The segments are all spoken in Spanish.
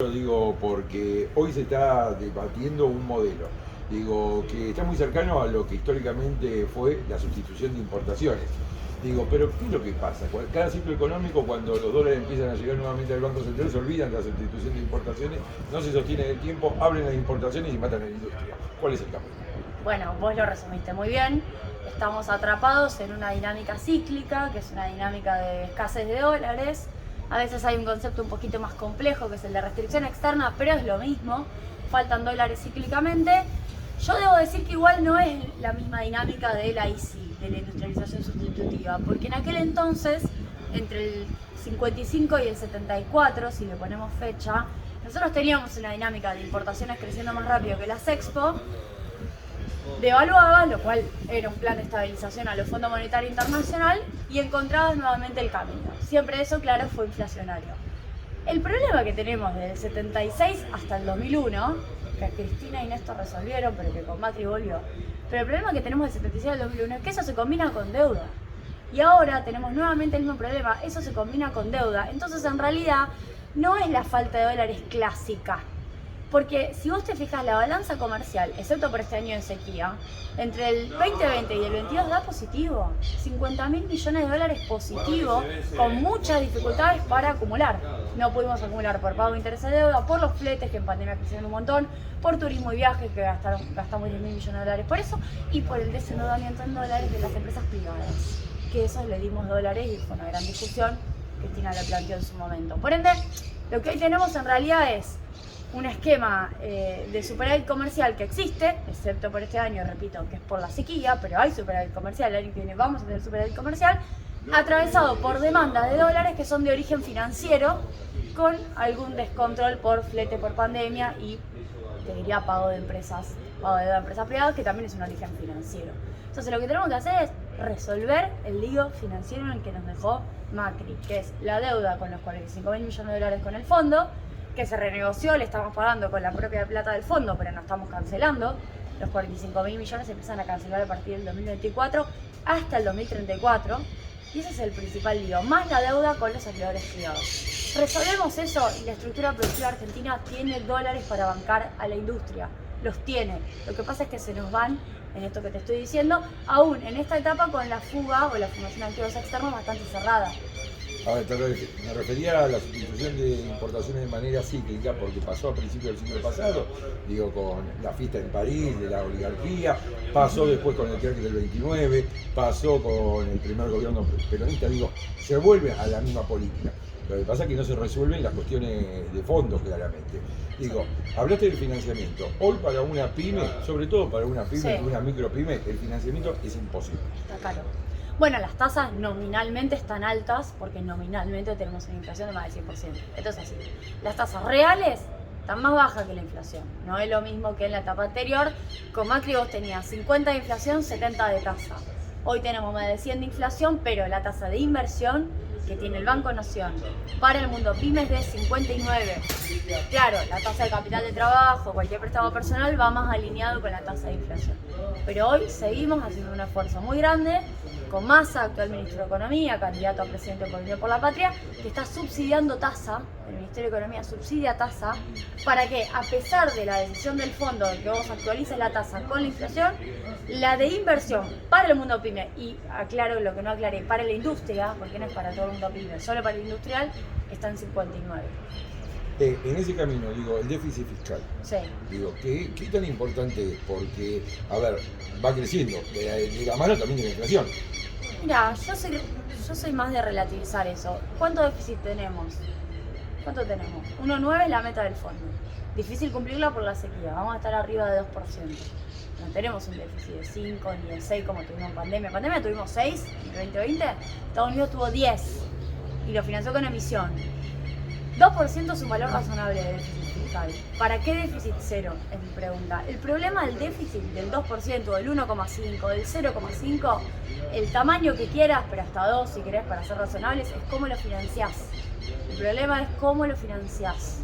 Lo digo porque hoy se está debatiendo un modelo, digo, que está muy cercano a lo que históricamente fue la sustitución de importaciones. Digo, pero ¿qué es lo que pasa? Cada ciclo económico, cuando los dólares empiezan a llegar nuevamente al Banco Central, se olvidan de la sustitución de importaciones, no se sostiene en el tiempo, abren las importaciones y matan a la industria. ¿Cuál es el camino? Bueno, vos lo resumiste muy bien. Estamos atrapados en una dinámica cíclica, que es una dinámica de escasez de dólares. A veces hay un concepto un poquito más complejo, que es el de restricción externa, pero es lo mismo. Faltan dólares cíclicamente. Yo debo decir que igual no es la misma dinámica de la ICI, de la industrialización sustitutiva, porque en aquel entonces, entre el 55 y el 74, si le ponemos fecha, nosotros teníamos una dinámica de importaciones creciendo más rápido que las Expo, devaluaba, lo cual era un plan de estabilización a los Fondos Monetario Internacional, y encontrabas nuevamente el camino. Siempre eso, claro, fue inflacionario. El problema que tenemos desde el 76 hasta el 2001, que Cristina y Néstor resolvieron, pero que con Macri volvió, pero el problema que tenemos del 76 al 2001 es que eso se combina con deuda. Y ahora tenemos nuevamente el mismo problema, eso se combina con deuda. Entonces, en realidad, no es la falta de dólares clásica. Porque si vos te fijas, la balanza comercial, excepto por este año de sequía, entre el 2020 y el 22 da positivo. 50.000 millones de dólares positivo, con muchas dificultades para acumular. No pudimos acumular por pago de intereses de deuda, por los fletes, que en pandemia crecieron un montón, por turismo y viajes, que gastamos 10.000 millones de dólares por eso, y por el desendeudamiento en dólares de las empresas privadas, que esos le dimos dólares y fue una gran discusión. Cristina lo planteó en su momento. Por ende, lo que hoy tenemos en realidad es un esquema de superávit comercial que existe, excepto por este año, repito, que es por la sequía, pero hay superávit comercial, el año que viene vamos a tener superávit comercial, atravesado por demandas de dólares que son de origen financiero, con algún descontrol por flete por pandemia y, te diría, pago de empresas, pago de deuda de empresas privadas, que también es un origen financiero. Entonces lo que tenemos que hacer es resolver el lío financiero en el que nos dejó Macri, que es la deuda con los 45.000 millones de dólares con el fondo, que se renegoció, le estamos pagando con la propia plata del fondo, pero no estamos cancelando. Los 45.000 millones se empiezan a cancelar a partir del 2024 hasta el 2034, y ese es el principal lío, más la deuda con los acreedores privados. Resolvemos eso y la estructura productiva argentina tiene dólares para bancar a la industria, los tiene. Lo que pasa es que se nos van, en esto que te estoy diciendo, aún en esta etapa con la fuga o la fundación de activos externos bastante cerrada. A ver, me refería a la sustitución de importaciones de manera cíclica, porque pasó a principios del siglo pasado, digo, con la fiesta en París de la oligarquía, pasó después con el crack del 29, pasó con el primer gobierno peronista, digo, se vuelve a la misma política. Lo que pasa es que no se resuelven las cuestiones de fondo, claramente. Digo, hablaste del financiamiento. Hoy para una pyme, sobre todo para una pyme, sí, una micropyme, el financiamiento es imposible. Está caro. Bueno, las tasas nominalmente están altas porque nominalmente tenemos una inflación de más del 100%. Esto es así. Las tasas reales están más bajas que la inflación. No es lo mismo que en la etapa anterior. Con Macri vos tenías 50 de inflación, 70 de tasa. Hoy tenemos más de 100 de inflación, pero la tasa de inversión que tiene el Banco Nación para el mundo pyme es de 59. Claro, la tasa de capital de trabajo, cualquier préstamo personal va más alineado con la tasa de inflación. Pero hoy seguimos haciendo un esfuerzo muy grande con Massa, actual ministro de Economía, candidato a presidente por Unión por la Patria, que está subsidiando tasa, el Ministerio de Economía subsidia tasa, para que, a pesar de la decisión del fondo de que vos actualices la tasa con la inflación, la de inversión para el mundo pyme, y aclaro lo que no aclaré, para la industria, porque no es para todo el mundo pyme, solo para el industrial, está en 59. En ese camino, digo, el déficit fiscal, sí, digo, ¿qué tan importante es? Porque, a ver, va creciendo, de la mano también de la inflación. Mira, yo soy más de relativizar eso. ¿Cuánto déficit tenemos? ¿Cuánto tenemos? 1,9 es la meta del fondo. Difícil cumplirla por la sequía, vamos a estar arriba de 2%. No tenemos un déficit de 5 ni de 6 como tuvimos en pandemia. En pandemia tuvimos 6 en el 2020, Estados Unidos tuvo 10 y lo financió con emisión. 2% es un valor razonable de déficit fiscal. ¿Para qué déficit cero? Es mi pregunta. El problema del déficit del 2%, del 1,5%, del 0,5%, el tamaño que quieras, pero hasta 2 si querés para ser razonables, es cómo lo financiás. El problema es cómo lo financiás.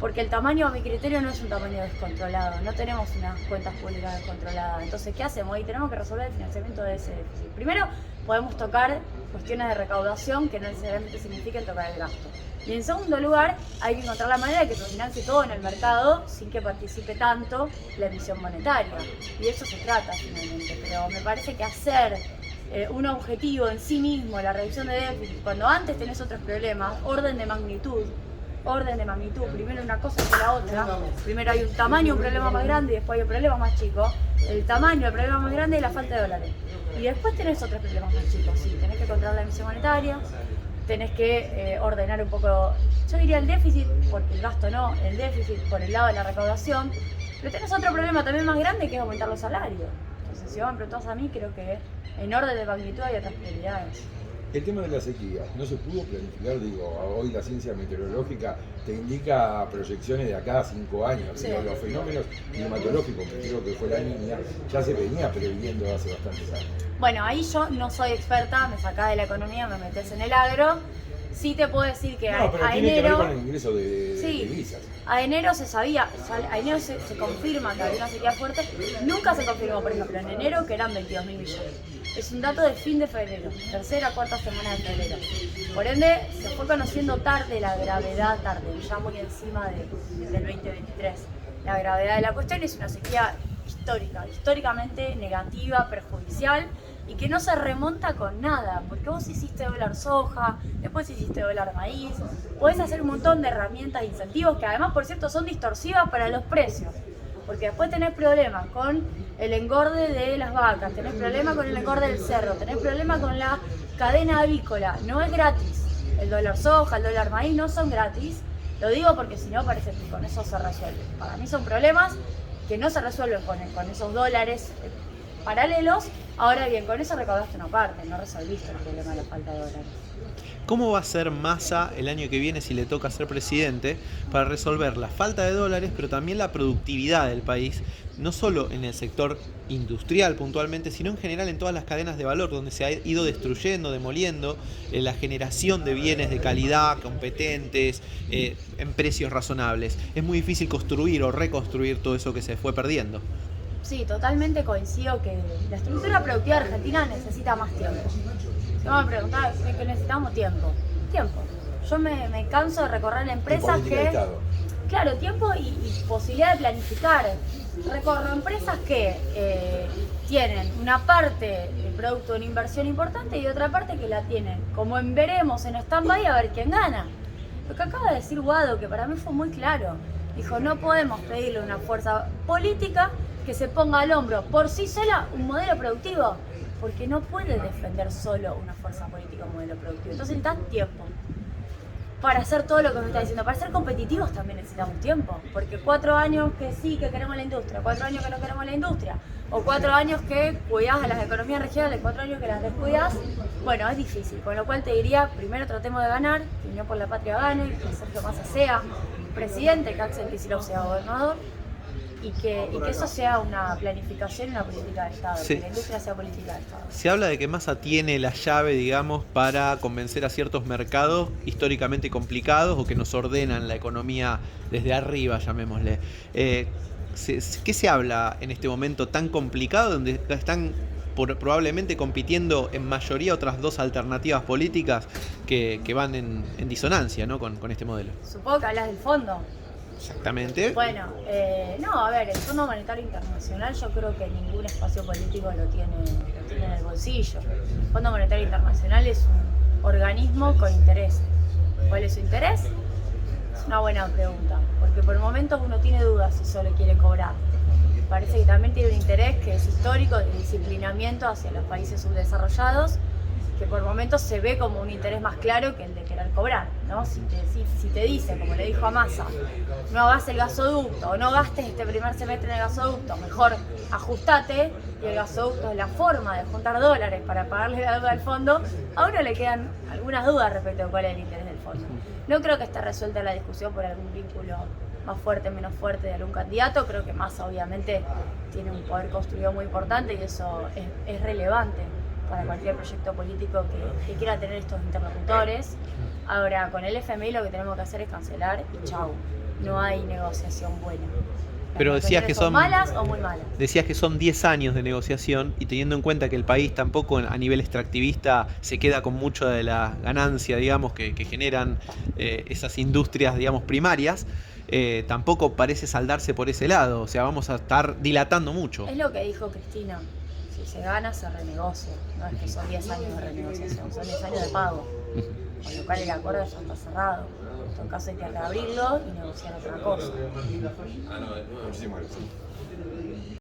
Porque el tamaño, a mi criterio, no es un tamaño descontrolado, no tenemos unas cuentas públicas descontroladas. Entonces, ¿qué hacemos? Y tenemos que resolver el financiamiento de ese déficit. Primero, podemos tocar cuestiones de recaudación que no necesariamente signifiquen tocar el gasto. Y en segundo lugar, hay que encontrar la manera de que se financie todo en el mercado sin que participe tanto la emisión monetaria. Y de eso se trata finalmente. Pero me parece que hacer un objetivo en sí mismo, la reducción de déficit, cuando antes tenés otros problemas, orden de magnitud, primero una cosa que la otra, primero hay un tamaño, un problema más grande y después hay un problema más chico, el tamaño, el problema más grande y la falta de dólares. Y después tenés otros problemas más chicos, sí, tenés que controlar la emisión monetaria, tenés que ordenar un poco, yo diría el déficit, porque el gasto no, el déficit por el lado de la recaudación, pero tenés otro problema también más grande que es aumentar los salarios. Entonces, si vos me preguntás a mí, creo que en orden de magnitud hay otras prioridades. El tema de la sequía, no se pudo planificar, hoy la ciencia meteorológica te indica proyecciones de acá a 5 años, sí. Los fenómenos climatológicos, que creo que fue la niña, ya se venía previendo hace bastantes años. Bueno, ahí yo no soy experta, me sacás de la economía, me metés en el agro. Sí te puedo decir que no, pero a tiene enero... que ver con el ingreso de divisas. A enero se sabía, a enero se confirma que había una sequía fuerte. Nunca se confirmó, por ejemplo, en enero que eran 22.000 millones. Es un dato de fin de febrero, tercera, cuarta semana de febrero. Por ende, se fue conociendo tarde la gravedad, ya muy encima del 2023. La gravedad de la cuestión es una sequía histórica, históricamente negativa, perjudicial, y que no se remonta con nada, porque vos hiciste dólar soja, después hiciste dólar maíz, podés hacer un montón de herramientas e incentivos que además, por cierto, son distorsivas para los precios, porque después tenés problemas con el engorde de las vacas, tenés problemas con el engorde del cerdo, tenés problemas con la cadena avícola, no es gratis, el dólar soja, el dólar maíz no son gratis, lo digo porque si no parece que con eso se resuelve. Para mí son problemas que no se resuelven con esos dólares paralelos. Ahora bien, con eso recaudaste una parte, no resolviste el problema de la falta de dólares. ¿Cómo va a ser Massa el año que viene si le toca ser presidente para resolver la falta de dólares, pero también la productividad del país, no solo en el sector industrial puntualmente, sino en general en todas las cadenas de valor, donde se ha ido destruyendo, demoliendo la generación de bienes de calidad, competentes, en precios razonables? Es muy difícil construir o reconstruir todo eso que se fue perdiendo. Sí, totalmente coincido que la estructura productiva argentina necesita más tiempo. Si me preguntás, ¿qué necesitamos? Tiempo. Yo me canso de recorrer empresas que... Claro, tiempo y posibilidad de planificar. Recorro empresas que tienen una parte de producto de una inversión importante y otra parte que la tienen como en veremos, en stand-by, a ver quién gana. Lo que acaba de decir Guado, que para mí fue muy claro, dijo, no podemos pedirle a una fuerza política que se ponga al hombro por sí sola un modelo productivo, porque no puede defender solo una fuerza política un modelo productivo. Entonces necesitan tiempo para hacer todo lo que me está diciendo. Para ser competitivos también necesitamos tiempo, porque 4 años que sí que queremos la industria, 4 años que no queremos la industria, o 4 años que cuidás a las economías regionales, 4 años que las descuidas, bueno, es difícil. Con lo cual te diría, primero tratemos de ganar, que Unión por la Patria gane, que Sergio Massa sea presidente, que Axel Kicillof sea gobernador, y que eso sea una planificación y una política de Estado, sí. Que la industria sea política de Estado. Se habla de que Massa tiene la llave, digamos, para convencer a ciertos mercados históricamente complicados o que nos ordenan la economía desde arriba, llamémosle. ¿Qué se habla en este momento tan complicado donde están probablemente compitiendo en mayoría otras dos alternativas políticas que van en disonancia, ¿no? con este modelo? Supongo que hablas del fondo. Exactamente. Bueno, no, a ver, el Fondo Monetario Internacional yo creo que ningún espacio político lo tiene en el bolsillo. El Fondo Monetario Internacional es un organismo con interés. ¿Cuál es su interés? Es una buena pregunta, porque por momentos uno tiene dudas si solo quiere cobrar. Parece que también tiene un interés que es histórico de disciplinamiento hacia los países subdesarrollados, que por momentos se ve como un interés más claro que el de querer cobrar, ¿no? Si te dice, como le dijo a Massa, no hagas el gasoducto o no gastes este primer semestre en el gasoducto, mejor ajustate, y el gasoducto es la forma de juntar dólares para pagarle la deuda al fondo, a uno le quedan algunas dudas respecto a cuál es el interés del fondo. No creo que esté resuelta la discusión por algún vínculo más fuerte, menos fuerte de algún candidato. Creo que Massa obviamente tiene un poder construido muy importante y eso es relevante para cualquier proyecto político que quiera tener estos interlocutores. Ahora, con el FMI lo que tenemos que hacer es cancelar y chau. no hay negociación buena. Las Pero decías negociaciones que son son malas o muy malas. Decías que son 10 años de negociación y teniendo en cuenta que el país tampoco a nivel extractivista se queda con mucho de la ganancia, digamos, que generan esas industrias, digamos, primarias, tampoco parece saldarse por ese lado. O sea, vamos a estar dilatando mucho. Es lo que dijo Cristina. Si se gana, se renegocia. No es que son 10 años de renegociación, son 10 años de pago. Con lo cual el acuerdo ya está cerrado. En todo caso hay que reabrirlo y negociar otra cosa. Muchísimas gracias.